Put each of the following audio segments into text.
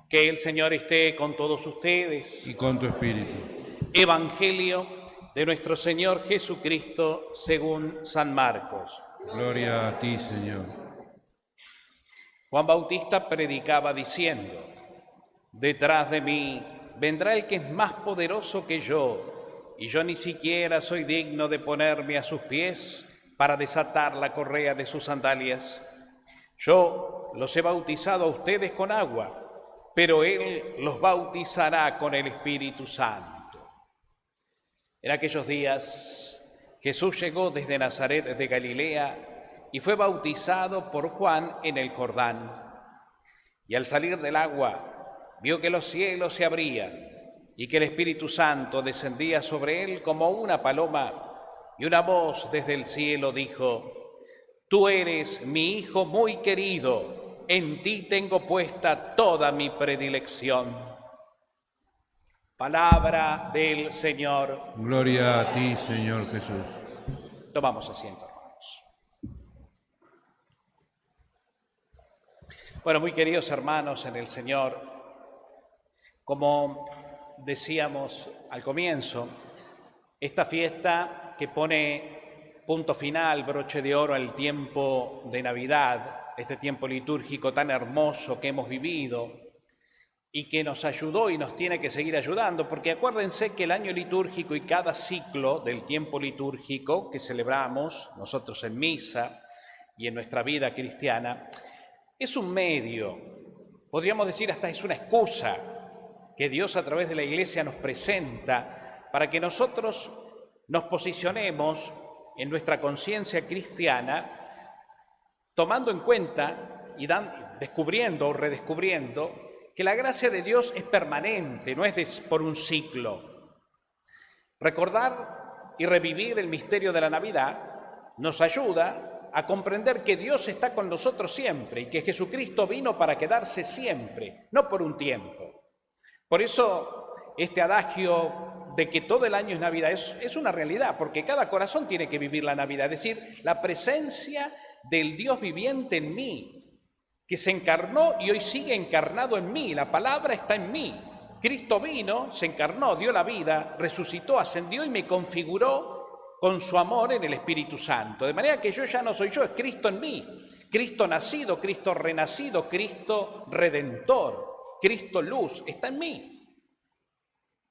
Que el Señor esté con todos ustedes. Y con tu espíritu. Evangelio de nuestro Señor Jesucristo según San Marcos. Gloria a ti, Señor. Juan Bautista predicaba diciendo: detrás de mí vendrá el que es más poderoso que yo, y yo ni siquiera soy digno de ponerme a sus pies para desatar la correa de sus sandalias. Yo los he bautizado a ustedes con agua, pero Él los bautizará con el Espíritu Santo. En aquellos días, Jesús llegó desde Nazaret de Galilea y fue bautizado por Juan en el Jordán. Y al salir del agua, vio que los cielos se abrían y que el Espíritu Santo descendía sobre él como una paloma, y una voz desde el cielo dijo: Tú eres mi Hijo muy querido. En ti tengo puesta toda mi predilección. Palabra del Señor. Gloria a ti, Señor Jesús. Tomamos asiento, hermanos. Bueno, muy queridos hermanos en el Señor, como decíamos al comienzo, esta fiesta que pone punto final, broche de oro al tiempo de Navidad, este tiempo litúrgico tan hermoso que hemos vivido y que nos ayudó y nos tiene que seguir ayudando, porque acuérdense que el año litúrgico y cada ciclo del tiempo litúrgico que celebramos nosotros en misa y en nuestra vida cristiana es un medio, podríamos decir hasta es una excusa que Dios a través de la Iglesia nos presenta para que nosotros nos posicionemos en nuestra conciencia cristiana, tomando en cuenta y descubriendo o redescubriendo que la gracia de Dios es permanente, no es por un ciclo. Recordar y revivir el misterio de la Navidad nos ayuda a comprender que Dios está con nosotros siempre y que Jesucristo vino para quedarse siempre, no por un tiempo. Por eso este adagio de que todo el año es Navidad es una realidad, porque cada corazón tiene que vivir la Navidad, es decir, la presencia del Dios viviente en mí, que se encarnó y hoy sigue encarnado en mí. La palabra está en mí. Cristo vino, se encarnó, dio la vida, resucitó, ascendió y me configuró con su amor en el Espíritu Santo. De manera que yo ya no soy yo, es Cristo en mí. Cristo nacido, Cristo renacido, Cristo redentor, Cristo luz, está en mí.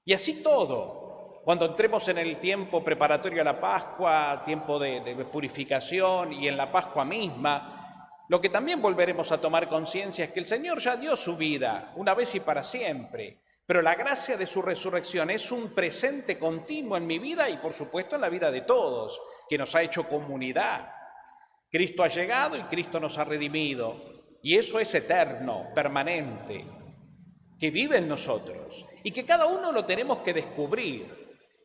Y así todo. Cuando entremos en el tiempo preparatorio a la Pascua, tiempo de purificación y en la Pascua misma, lo que también volveremos a tomar conciencia es que el Señor ya dio su vida una vez y para siempre, pero la gracia de su resurrección es un presente continuo en mi vida y por supuesto en la vida de todos, que nos ha hecho comunidad. Cristo ha llegado y Cristo nos ha redimido y eso es eterno, permanente, que vive en nosotros y que cada uno lo tenemos que descubrir.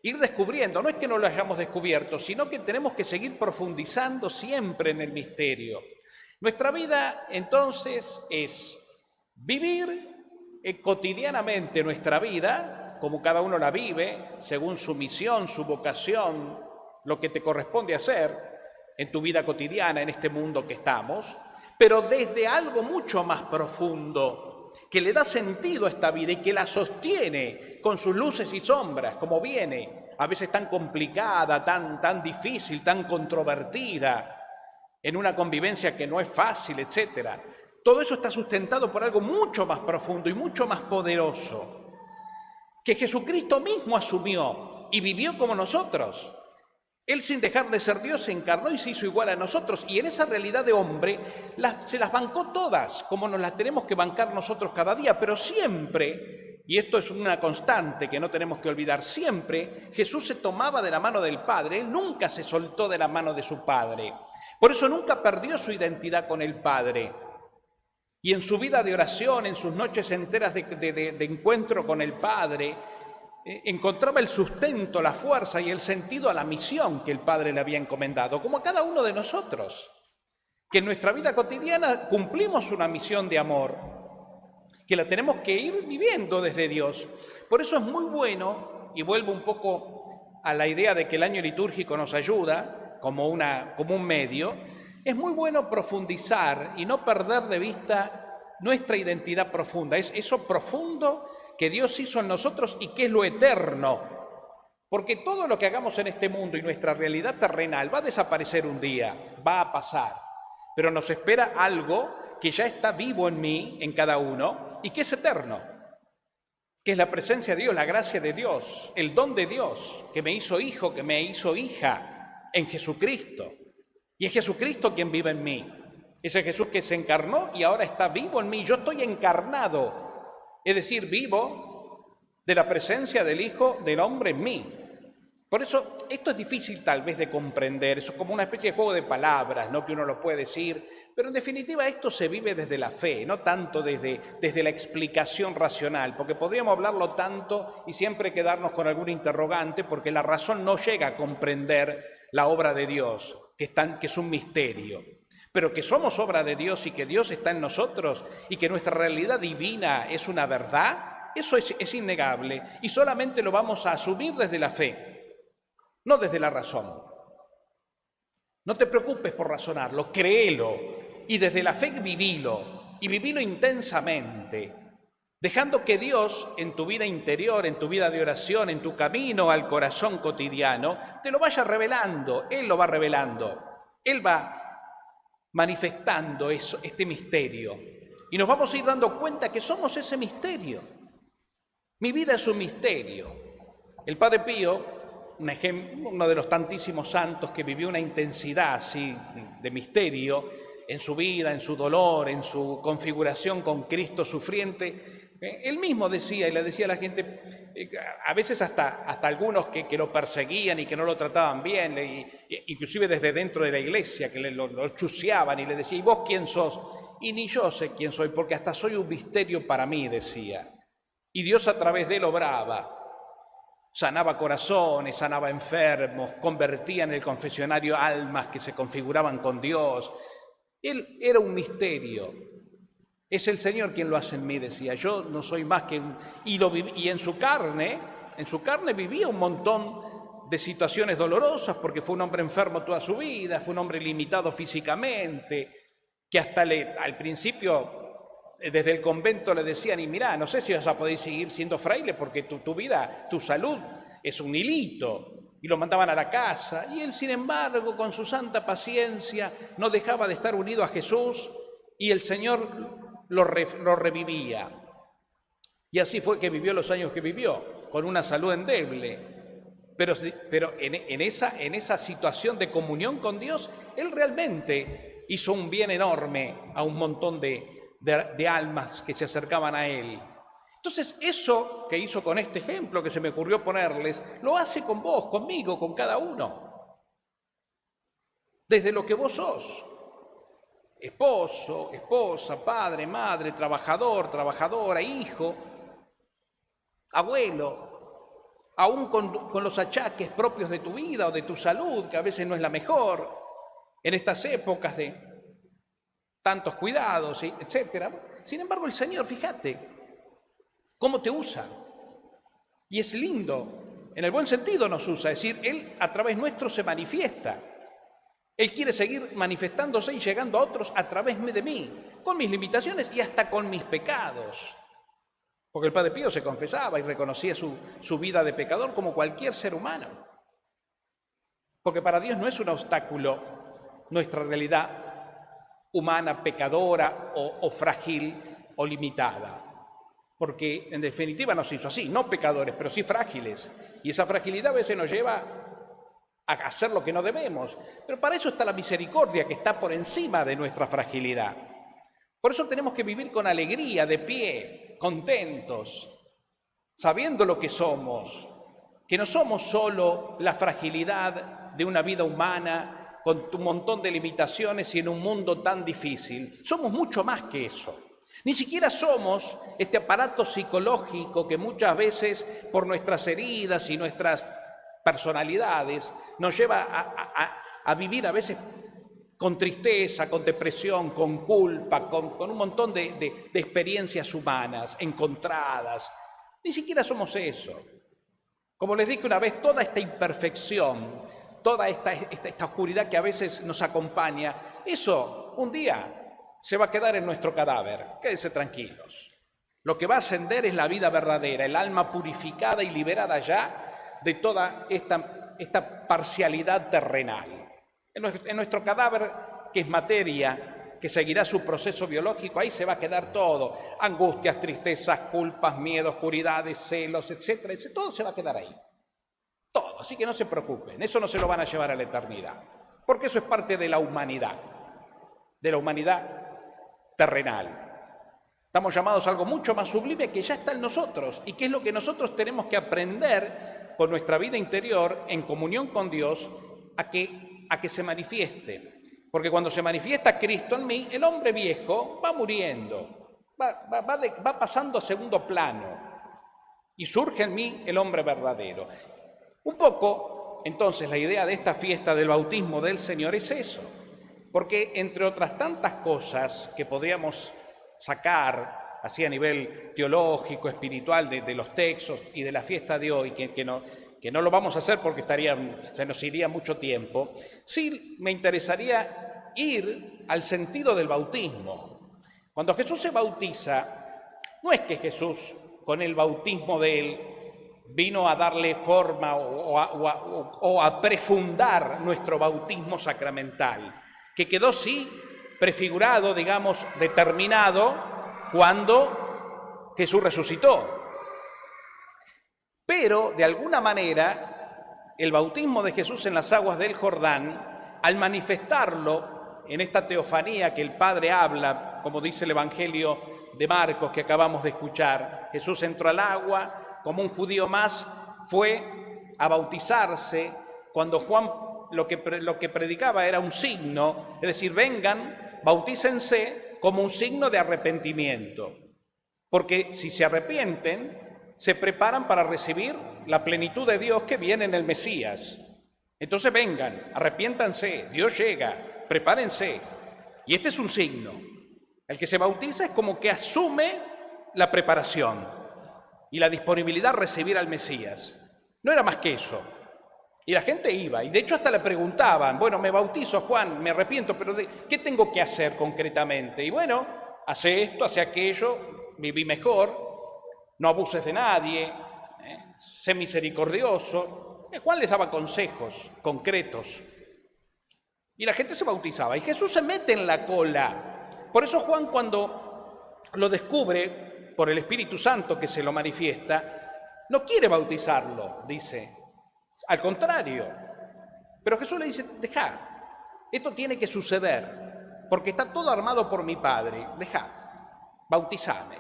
Ir descubriendo, no es que no lo hayamos descubierto, sino que tenemos que seguir profundizando siempre en el misterio. Nuestra vida, entonces, es vivir cotidianamente nuestra vida, como cada uno la vive, según su misión, su vocación, lo que te corresponde hacer en tu vida cotidiana, en este mundo que estamos, pero desde algo mucho más profundo, que le da sentido a esta vida y que la sostiene con sus luces y sombras, como viene, a veces tan complicada, tan difícil, tan controvertida, en una convivencia que no es fácil, etc. Todo eso está sustentado por algo mucho más profundo y mucho más poderoso, que Jesucristo mismo asumió y vivió como nosotros. Él, sin dejar de ser Dios, se encarnó y se hizo igual a nosotros, y en esa realidad de hombre se las bancó todas, como nos las tenemos que bancar nosotros cada día, pero siempre, y esto es una constante que no tenemos que olvidar, siempre Jesús se tomaba de la mano del Padre, Él nunca se soltó de la mano de su Padre, por eso nunca perdió su identidad con el Padre, y en su vida de oración, en sus noches enteras de encuentro con el Padre, encontraba el sustento, la fuerza y el sentido a la misión que el Padre le había encomendado, como a cada uno de nosotros, que en nuestra vida cotidiana cumplimos una misión de amor, que la tenemos que ir viviendo desde Dios. Por eso es muy bueno, y vuelvo un poco a la idea de que el año litúrgico nos ayuda como un medio, es muy bueno profundizar y no perder de vista nuestra identidad profunda, es eso profundo que Dios hizo en nosotros y que es lo eterno. Porque todo lo que hagamos en este mundo y nuestra realidad terrenal va a desaparecer un día, va a pasar. Pero nos espera algo que ya está vivo en mí, en cada uno, y que es eterno. Que es la presencia de Dios, la gracia de Dios, el don de Dios, que me hizo hijo, que me hizo hija en Jesucristo. Y es Jesucristo quien vive en mí. Es el Jesús que se encarnó y ahora está vivo en mí. Yo estoy encarnado, es decir, vivo de la presencia del Hijo del Hombre en mí. Por eso, esto es difícil tal vez de comprender, eso es como una especie de juego de palabras, ¿no? Que uno lo puede decir, pero en definitiva esto se vive desde la fe, no tanto desde la explicación racional, porque podríamos hablarlo tanto y siempre quedarnos con algún interrogante, porque la razón no llega a comprender la obra de Dios, que es un misterio. Pero que somos obra de Dios y que Dios está en nosotros y que nuestra realidad divina es una verdad, eso es innegable y solamente lo vamos a asumir desde la fe. No desde la razón. No te preocupes por razonarlo, créelo y desde la fe vivilo y vivilo intensamente, dejando que Dios en tu vida interior, en tu vida de oración, en tu camino al corazón cotidiano, te lo vaya revelando, Él lo va revelando, Él va manifestando este misterio y nos vamos a ir dando cuenta que somos ese misterio. Mi vida es un misterio. El Padre Pío, uno de los tantísimos santos que vivió una intensidad así de misterio en su vida, en su dolor, en su configuración con Cristo sufriente, él mismo decía y le decía a la gente, a veces hasta algunos que lo perseguían y que no lo trataban bien, inclusive desde dentro de la iglesia, que lo chuceaban y le decía, ¿y vos quién sos? Y ni yo sé quién soy, porque hasta soy un misterio para mí, decía. Y Dios a través de él obraba. Sanaba corazones, sanaba enfermos, convertía en el confesionario almas que se configuraban con Dios. Él era un misterio. Es el Señor quien lo hace en mí, decía. Yo no soy más que un... Y en su carne vivía un montón de situaciones dolorosas porque fue un hombre enfermo toda su vida, fue un hombre limitado físicamente, que hasta al principio... Desde el convento le decían, y mirá, no sé si vas a poder seguir siendo fraile porque tu vida, tu salud es un hilito. Y lo mandaban a la casa. Y él, sin embargo, con su santa paciencia, no dejaba de estar unido a Jesús y el Señor lo revivía. Y así fue que vivió los años que vivió, con una salud endeble. Pero en esa situación de comunión con Dios, él realmente hizo un bien enorme a un montón de almas que se acercaban a él. Entonces, eso que hizo con este ejemplo que se me ocurrió ponerles, lo hace con vos, conmigo, con cada uno. Desde lo que vos sos. Esposo, esposa, padre, madre, trabajador, trabajadora, hijo, abuelo, aún con los achaques propios de tu vida o de tu salud, que a veces no es la mejor, en estas épocas de tantos cuidados, etcétera. Sin embargo, el Señor, fíjate, cómo te usa. Y es lindo, en el buen sentido nos usa, es decir, Él a través nuestro se manifiesta. Él quiere seguir manifestándose y llegando a otros a través de mí, con mis limitaciones y hasta con mis pecados. Porque el Padre Pío se confesaba y reconocía su vida de pecador como cualquier ser humano. Porque para Dios no es un obstáculo nuestra realidad humana, pecadora o frágil o limitada. Porque en definitiva nos hizo así, no pecadores, pero sí frágiles. Y esa fragilidad a veces nos lleva a hacer lo que no debemos. Pero para eso está la misericordia que está por encima de nuestra fragilidad. Por eso tenemos que vivir con alegría, de pie, contentos, sabiendo lo que somos, que no somos solo la fragilidad de una vida humana con un montón de limitaciones y en un mundo tan difícil. Somos mucho más que eso. Ni siquiera somos este aparato psicológico que muchas veces por nuestras heridas y nuestras personalidades nos lleva a vivir a veces con tristeza, con depresión, con culpa, con un montón de experiencias humanas encontradas. Ni siquiera somos eso. Como les dije una vez, toda esta imperfección, toda esta oscuridad que a veces nos acompaña, eso un día se va a quedar en nuestro cadáver. Quédense tranquilos. Lo que va a ascender es la vida verdadera, el alma purificada y liberada ya de toda esta parcialidad terrenal. En nuestro cadáver, que es materia, que seguirá su proceso biológico, ahí se va a quedar todo. Angustias, tristezas, culpas, miedos, oscuridades, celos, etcétera, etcétera. Todo se va a quedar ahí. Todo. Así que no se preocupen. Eso no se lo van a llevar a la eternidad. Porque eso es parte de la humanidad terrenal. Estamos llamados a algo mucho más sublime que ya está en nosotros y que es lo que nosotros tenemos que aprender con nuestra vida interior en comunión con Dios a que se manifieste. Porque cuando se manifiesta Cristo en mí, el hombre viejo va muriendo, va pasando a segundo plano y surge en mí el hombre verdadero. Un poco, entonces, la idea de esta fiesta del bautismo del Señor es eso. Porque entre otras tantas cosas que podríamos sacar así a nivel teológico, espiritual, de los textos y de la fiesta de hoy, que no lo vamos a hacer porque se nos iría mucho tiempo, sí me interesaría ir al sentido del bautismo. Cuando Jesús se bautiza, no es que Jesús, con el bautismo de él, vino a darle forma o a prefundar nuestro bautismo sacramental, que quedó sí prefigurado, digamos, determinado cuando Jesús resucitó. Pero, de alguna manera, el bautismo de Jesús en las aguas del Jordán, al manifestarlo en esta teofanía que el Padre habla, como dice el Evangelio de Marcos que acabamos de escuchar, Jesús entró al agua, como un judío más, fue a bautizarse cuando Juan lo que predicaba era un signo, es decir, vengan, bautícense como un signo de arrepentimiento, porque si se arrepienten, se preparan para recibir la plenitud de Dios que viene en el Mesías. Entonces vengan, arrepiéntanse, Dios llega, prepárense. Y este es un signo. El que se bautiza es como que asume la preparación y la disponibilidad a recibir al Mesías. No era más que eso. Y la gente iba, y de hecho hasta le preguntaban, bueno, me bautizo, Juan, me arrepiento, pero ¿qué tengo que hacer concretamente? Y bueno, hace esto, hace aquello, viví mejor, no abuses de nadie, sé misericordioso. Juan les daba consejos concretos. Y la gente se bautizaba, y Jesús se mete en la cola. Por eso Juan, cuando lo descubre por el Espíritu Santo que se lo manifiesta, no quiere bautizarlo, dice. Al contrario, pero Jesús le dice, dejá, esto tiene que suceder, porque está todo armado por mi Padre, dejá, bautizame.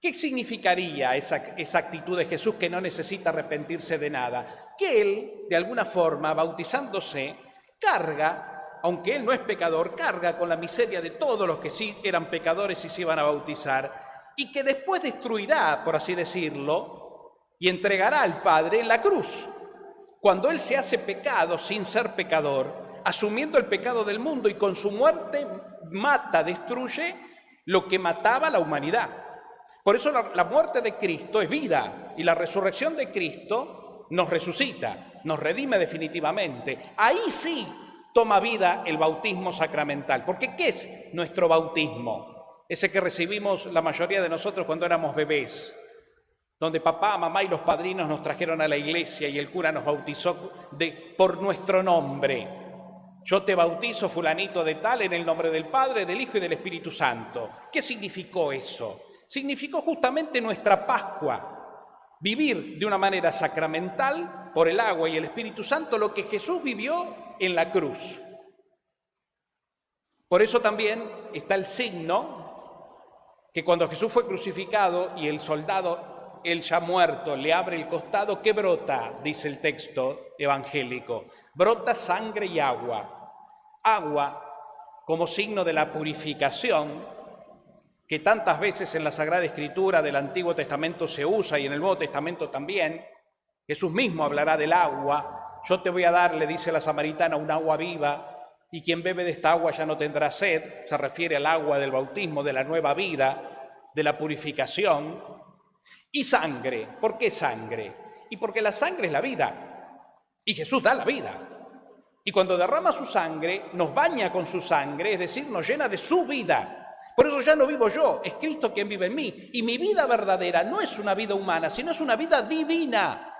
¿Qué significaría esa actitud de Jesús que no necesita arrepentirse de nada? Que Él, de alguna forma, bautizándose, carga, aunque Él no es pecador, carga con la miseria de todos los que sí eran pecadores y se iban a bautizar, y que después destruirá, por así decirlo, y entregará al Padre en la cruz, cuando Él se hace pecado sin ser pecador, asumiendo el pecado del mundo y con su muerte mata, destruye lo que mataba a la humanidad. Por eso la muerte de Cristo es vida y la resurrección de Cristo nos resucita, nos redime definitivamente. Ahí sí toma vida el bautismo sacramental, porque ¿qué es nuestro bautismo? Ese que recibimos la mayoría de nosotros cuando éramos bebés, donde papá, mamá y los padrinos nos trajeron a la iglesia y el cura nos bautizó por nuestro nombre. Yo te bautizo, fulanito de tal, en el nombre del Padre, del Hijo y del Espíritu Santo. ¿Qué significó eso? Significó justamente nuestra Pascua, vivir de una manera sacramental, por el agua y el Espíritu Santo, lo que Jesús vivió en la cruz. Por eso también está el signo que cuando Jesús fue crucificado y el soldado, él ya muerto, le abre el costado, ¿qué brota? Dice el texto evangélico. Brota sangre y agua. Agua como signo de la purificación, que tantas veces en la Sagrada Escritura del Antiguo Testamento se usa y en el Nuevo Testamento también. Jesús mismo hablará del agua. Yo te voy a dar, le dice la samaritana, un agua viva, y quien bebe de esta agua ya no tendrá sed. Se refiere al agua del bautismo, de la nueva vida, de la purificación. Y sangre. ¿Por qué sangre? Y porque la sangre es la vida. Y Jesús da la vida. Y cuando derrama su sangre, nos baña con su sangre, es decir, nos llena de su vida. Por eso ya no vivo yo, es Cristo quien vive en mí. Y mi vida verdadera no es una vida humana, sino es una vida divina.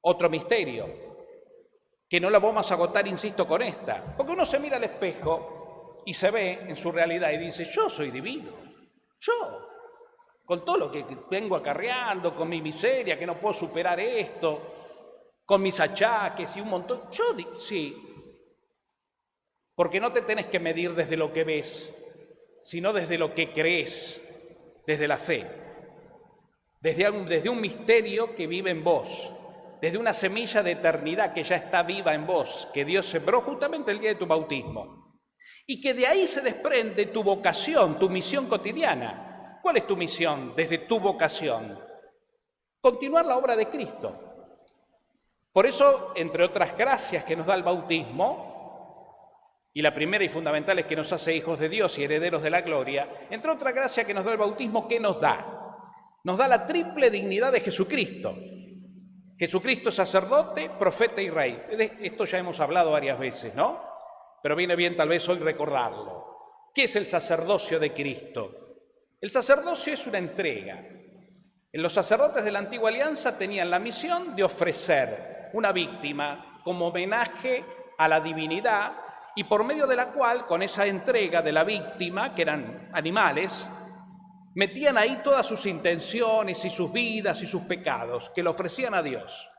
Otro misterio, que no la vamos a agotar, insisto, con esta. Porque uno se mira al espejo y se ve en su realidad y dice, yo soy divino. Yo, con todo lo que vengo acarreando, con mi miseria, que no puedo superar esto, con mis achaques y un montón. Sí, porque no te tenés que medir desde lo que ves, sino desde lo que crees, desde la fe, desde un misterio que vive en vos, desde una semilla de eternidad que ya está viva en vos, que Dios sembró justamente el día de tu bautismo, y que de ahí se desprende tu vocación, tu misión cotidiana. ¿Cuál es tu misión desde tu vocación? Continuar la obra de Cristo. Por eso, entre otras gracias que nos da el bautismo, y la primera y fundamental es que nos hace hijos de Dios y herederos de la gloria, entre otras gracias que nos da el bautismo, ¿qué nos da? Nos da la triple dignidad de Jesucristo. Jesucristo es sacerdote, profeta y rey. De esto ya hemos hablado varias veces, ¿no? Pero viene bien tal vez hoy recordarlo. ¿Qué es el sacerdocio de Cristo? El sacerdocio es una entrega. Los sacerdotes de la antigua alianza tenían la misión de ofrecer una víctima como homenaje a la divinidad y por medio de la cual, con esa entrega de la víctima, que eran animales, metían ahí todas sus intenciones y sus vidas y sus pecados, que lo ofrecían a Dios.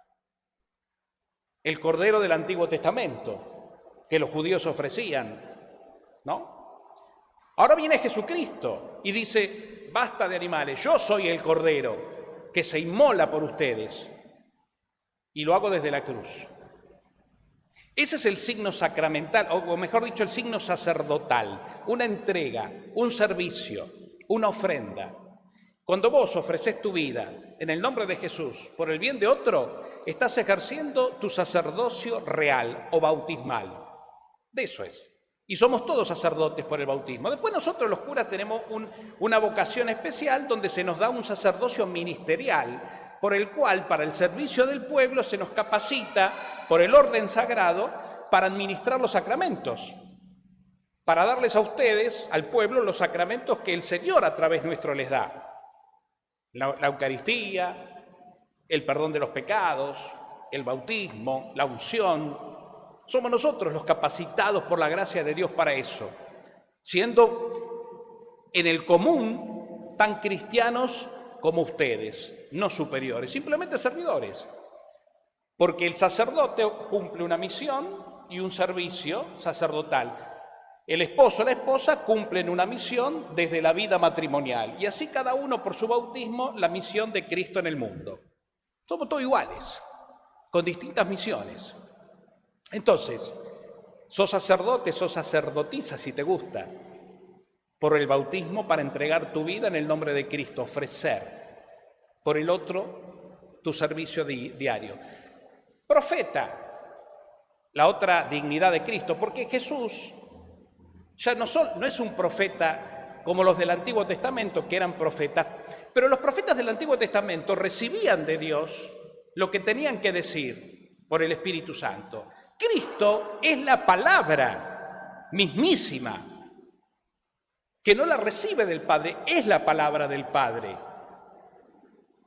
El Cordero del Antiguo Testamento, que los judíos ofrecían, ¿no? Ahora viene Jesucristo y dice, basta de animales, yo soy el Cordero que se inmola por ustedes y lo hago desde la cruz. Ese es el signo sacramental, o mejor dicho, el signo sacerdotal, una entrega, un servicio, una ofrenda. Cuando vos ofreces tu vida en el nombre de Jesús por el bien de otro, estás ejerciendo tu sacerdocio real o bautismal. De eso es. Y somos todos sacerdotes por el bautismo. Después nosotros los curas tenemos una vocación especial donde se nos da un sacerdocio ministerial por el cual para el servicio del pueblo se nos capacita por el orden sagrado para administrar los sacramentos, para darles a ustedes, al pueblo, los sacramentos que el Señor a través nuestro les da. La Eucaristía, el perdón de los pecados, el bautismo, la unción. Somos nosotros los capacitados por la gracia de Dios para eso, siendo en el común tan cristianos como ustedes, no superiores, simplemente servidores. Porque el sacerdote cumple una misión y un servicio sacerdotal. El esposo o la esposa cumplen una misión desde la vida matrimonial. Y así cada uno por su bautismo la misión de Cristo en el mundo. Somos todos iguales, con distintas misiones. Entonces, sos sacerdote, sos sacerdotisa si te gusta, por el bautismo para entregar tu vida en el nombre de Cristo, ofrecer. Por el otro, tu servicio diario. Profeta, la otra dignidad de Cristo, porque Jesús ya no es un profeta como los del Antiguo Testamento, que eran profetas, pero los profetas del Antiguo Testamento recibían de Dios lo que tenían que decir por el Espíritu Santo. Cristo es la palabra mismísima, que no la recibe del Padre, es la palabra del Padre.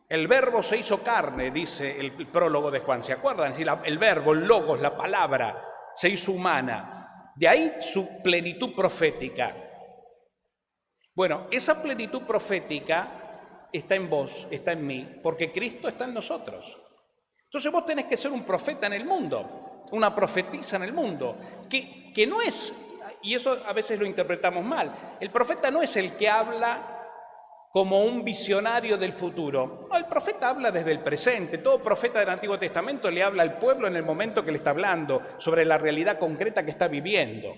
El verbo se hizo carne, dice el prólogo de Juan, ¿se acuerdan? Es decir, el verbo, el logos, la palabra, se hizo humana. De ahí su plenitud profética. Bueno, esa plenitud profética está en vos, está en mí, porque Cristo está en nosotros. Entonces vos tenés que ser un profeta en el mundo, una profetisa en el mundo, que no es, y eso a veces lo interpretamos mal, el profeta no es el que habla como un visionario del futuro. No, el profeta habla desde el presente. Todo profeta del Antiguo Testamento le habla al pueblo en el momento que le está hablando, sobre la realidad concreta que está viviendo.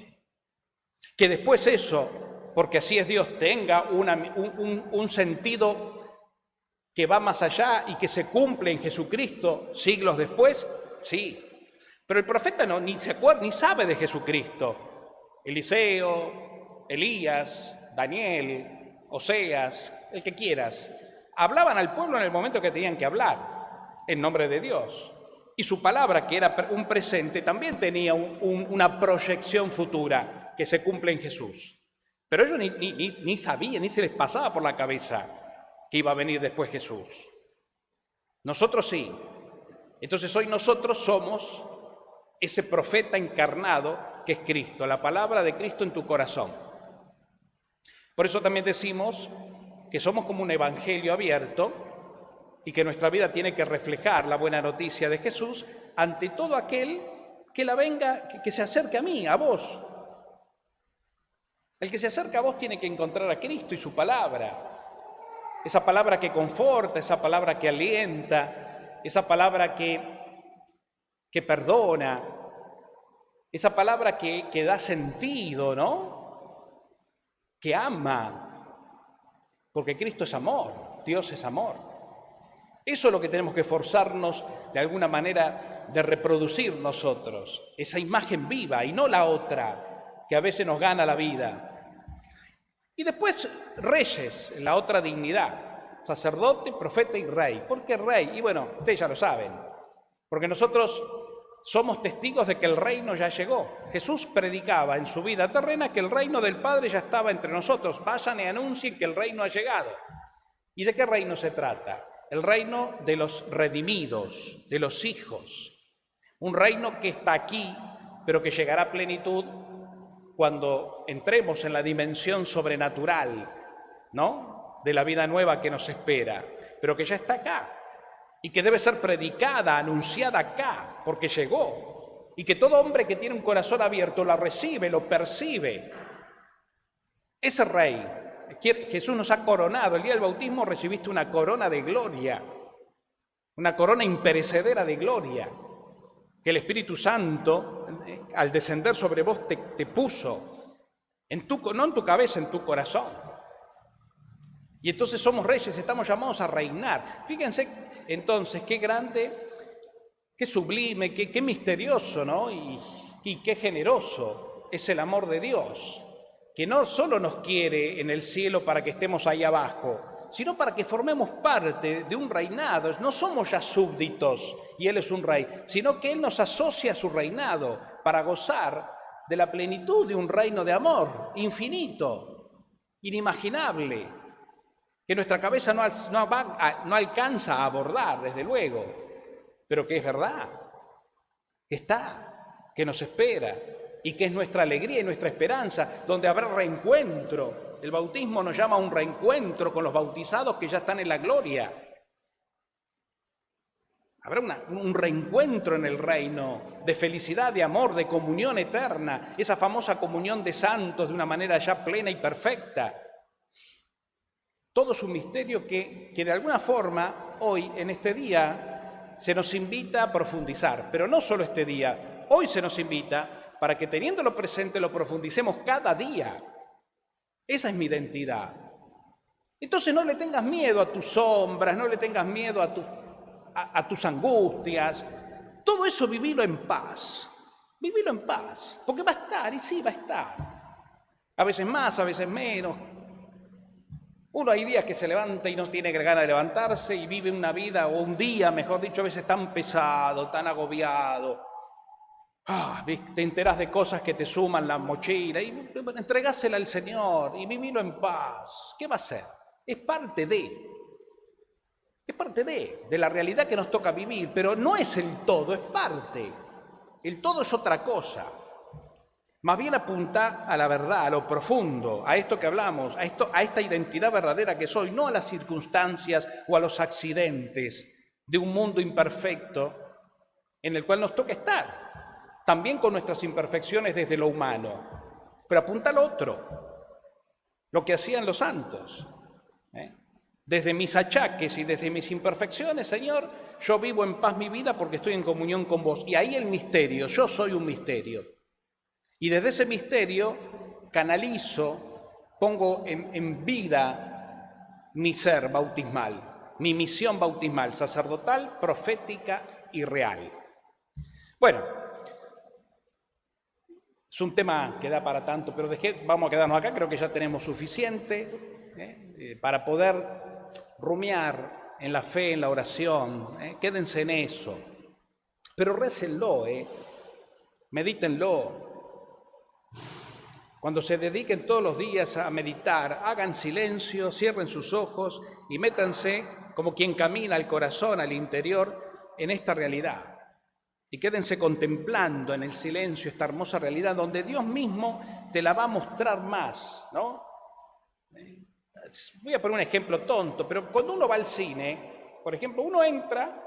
Que después eso, porque así es Dios, tenga un sentido que va más allá y que se cumple en Jesucristo siglos después, sí. Pero el profeta ni se acuerda, ni sabe de Jesucristo. Eliseo, Elías, Daniel, Oseas, el que quieras, hablaban al pueblo en el momento que tenían que hablar, en nombre de Dios. Y su palabra, que era un presente, también tenía una proyección futura que se cumple en Jesús. Pero ellos ni sabían, ni se les pasaba por la cabeza que iba a venir después Jesús. Nosotros sí. Entonces hoy nosotros somos ese profeta encarnado que es Cristo, la palabra de Cristo en tu corazón. Por eso también decimos que somos como un evangelio abierto y que nuestra vida tiene que reflejar la buena noticia de Jesús ante todo aquel que la venga, que se acerque a mí, a vos. El que se acerca a vos tiene que encontrar a Cristo y su palabra. Esa palabra que conforta, esa palabra que alienta, esa palabra que perdona, esa palabra que da sentido, ¿no? Que ama, porque Cristo es amor, Dios es amor. Eso es lo que tenemos que esforzarnos de alguna manera de reproducir nosotros, esa imagen viva y no la otra que a veces nos gana la vida. Y después reyes, la otra dignidad, sacerdote, profeta y rey. ¿Por qué rey? Y bueno, ustedes ya lo saben, porque nosotros somos testigos de que el reino ya llegó. Jesús predicaba en su vida terrena que el reino del Padre ya estaba entre nosotros. Vayan y anuncien que el reino ha llegado. ¿Y de qué reino se trata? El reino de los redimidos, de los hijos. Un reino que está aquí, pero que llegará a plenitud cuando entremos en la dimensión sobrenatural, ¿no? De la vida nueva que nos espera, pero que ya está acá y que debe ser predicada, anunciada acá, porque llegó. Y que todo hombre que tiene un corazón abierto la recibe, lo percibe. Ese rey, Jesús nos ha coronado. El día del bautismo recibiste una corona de gloria, una corona imperecedera de gloria, que el Espíritu Santo, al descender sobre vos, te puso, no en tu cabeza, en tu corazón. Y entonces somos reyes, estamos llamados a reinar. Fíjense entonces qué grande, qué sublime, qué misterioso, ¿no? Y qué generoso es el amor de Dios, que no solo nos quiere en el cielo para que estemos ahí abajo, sino para que formemos parte de un reinado. No somos ya súbditos y Él es un rey, sino que Él nos asocia a su reinado para gozar de la plenitud de un reino de amor infinito, inimaginable, que nuestra cabeza no alcanza a abordar, desde luego, pero que es verdad, que está, que nos espera y que es nuestra alegría y nuestra esperanza, donde habrá reencuentro. El bautismo nos llama a un reencuentro con los bautizados que ya están en la gloria. Habrá un reencuentro en el reino de felicidad, de amor, de comunión eterna, esa famosa comunión de santos de una manera ya plena y perfecta. Todo es un misterio que de alguna forma hoy, en este día, se nos invita a profundizar. Pero no solo este día, hoy se nos invita para que teniéndolo presente lo profundicemos cada día. Esa es mi identidad. Entonces no le tengas miedo a tus sombras, no le tengas miedo a tus angustias. Todo eso vivilo en paz. Vivilo en paz, porque va a estar, y sí va a estar. A veces más, a veces menos. Uno hay días que se levanta y no tiene ganas de levantarse y vive una vida, o un día, mejor dicho, a veces tan pesado, tan agobiado. Te enterás de cosas que te suman la mochila y entregásela al Señor y vivilo en paz. ¿Qué va a ser? Es parte de la realidad que nos toca vivir, pero no es el todo, es parte. El todo es otra cosa. Más bien apunta a la verdad, a lo profundo, a esto que hablamos, a esta identidad verdadera que soy, no a las circunstancias o a los accidentes de un mundo imperfecto en el cual nos toca estar. También con nuestras imperfecciones desde lo humano, pero apunta al otro, lo que hacían los santos. Desde mis achaques y desde mis imperfecciones, Señor, yo vivo en paz mi vida porque estoy en comunión con vos. Y ahí el misterio, yo soy un misterio. Y desde ese misterio canalizo, pongo en vida mi ser bautismal, mi misión bautismal, sacerdotal, profética y real. Bueno, es un tema que da para tanto, pero vamos a quedarnos acá, creo que ya tenemos suficiente para poder rumiar en la fe, en la oración. Quédense en eso. Pero récenlo, medítenlo. Cuando se dediquen todos los días a meditar, hagan silencio, cierren sus ojos y métanse como quien camina al corazón, al interior, en esta realidad. Y quédense contemplando en el silencio esta hermosa realidad donde Dios mismo te la va a mostrar más, ¿no? Voy a poner un ejemplo tonto, pero cuando uno va al cine, por ejemplo, uno entra,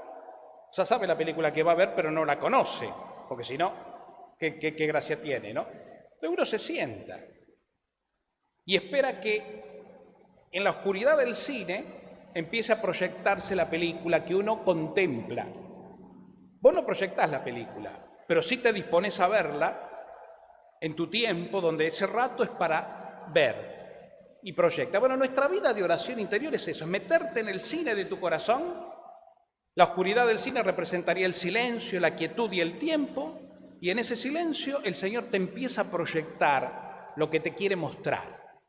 ya sabe la película que va a ver, pero no la conoce, porque si no, ¿qué gracia tiene, no? Entonces uno se sienta y espera que en la oscuridad del cine empiece a proyectarse la película que uno contempla. Vos no proyectás la película, pero sí te dispones a verla en tu tiempo, donde ese rato es para ver y proyecta. Bueno, nuestra vida de oración interior es eso, es meterte en el cine de tu corazón. La oscuridad del cine representaría el silencio, la quietud y el tiempo, y en ese silencio el Señor te empieza a proyectar lo que te quiere mostrar.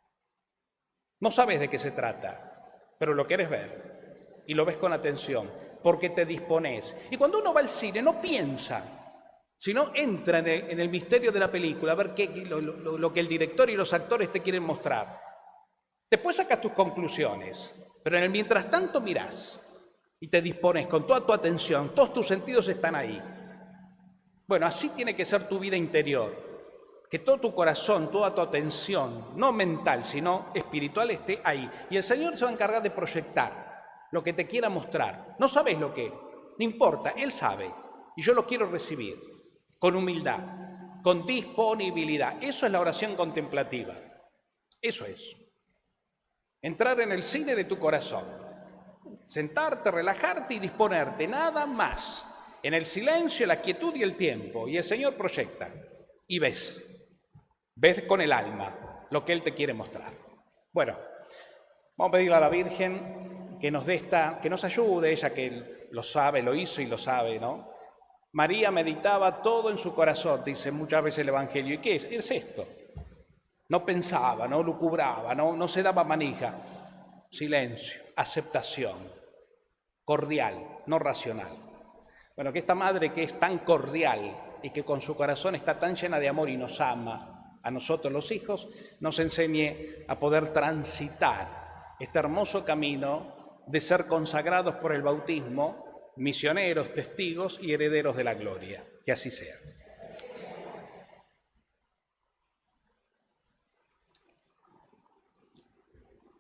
No sabes de qué se trata, pero lo quieres ver y lo ves con atención, porque te dispones. Y cuando uno va al cine no piensa, sino entra en el misterio de la película, a ver lo que el director y los actores te quieren mostrar. Después sacas tus conclusiones, pero en el mientras tanto mirás y te dispones con toda tu atención, todos tus sentidos están ahí. Bueno, así tiene que ser tu vida interior, que todo tu corazón, toda tu atención, no mental, sino espiritual, esté ahí. Y el Señor se va a encargar de proyectar lo que te quiera mostrar. No sabes lo que, no importa, Él sabe. Y yo lo quiero recibir con humildad, con disponibilidad. Eso es la oración contemplativa. Eso es. Entrar en el cine de tu corazón. Sentarte, relajarte y disponerte, nada más. En el silencio, la quietud y el tiempo. Y el Señor proyecta. Y ves. Ves con el alma lo que Él te quiere mostrar. Bueno, vamos a pedirle a la Virgen que nos ayude, ella que lo sabe, lo hizo y lo sabe, ¿no? María meditaba todo en su corazón, dice muchas veces el Evangelio. ¿Y qué es? Es esto. No pensaba, no lucubraba, no se daba manija. Silencio, aceptación, cordial, no racional. Bueno, que esta madre que es tan cordial y que con su corazón está tan llena de amor y nos ama a nosotros los hijos, nos enseñe a poder transitar este hermoso camino de ser consagrados por el bautismo, misioneros, testigos y herederos de la gloria. Que así sea.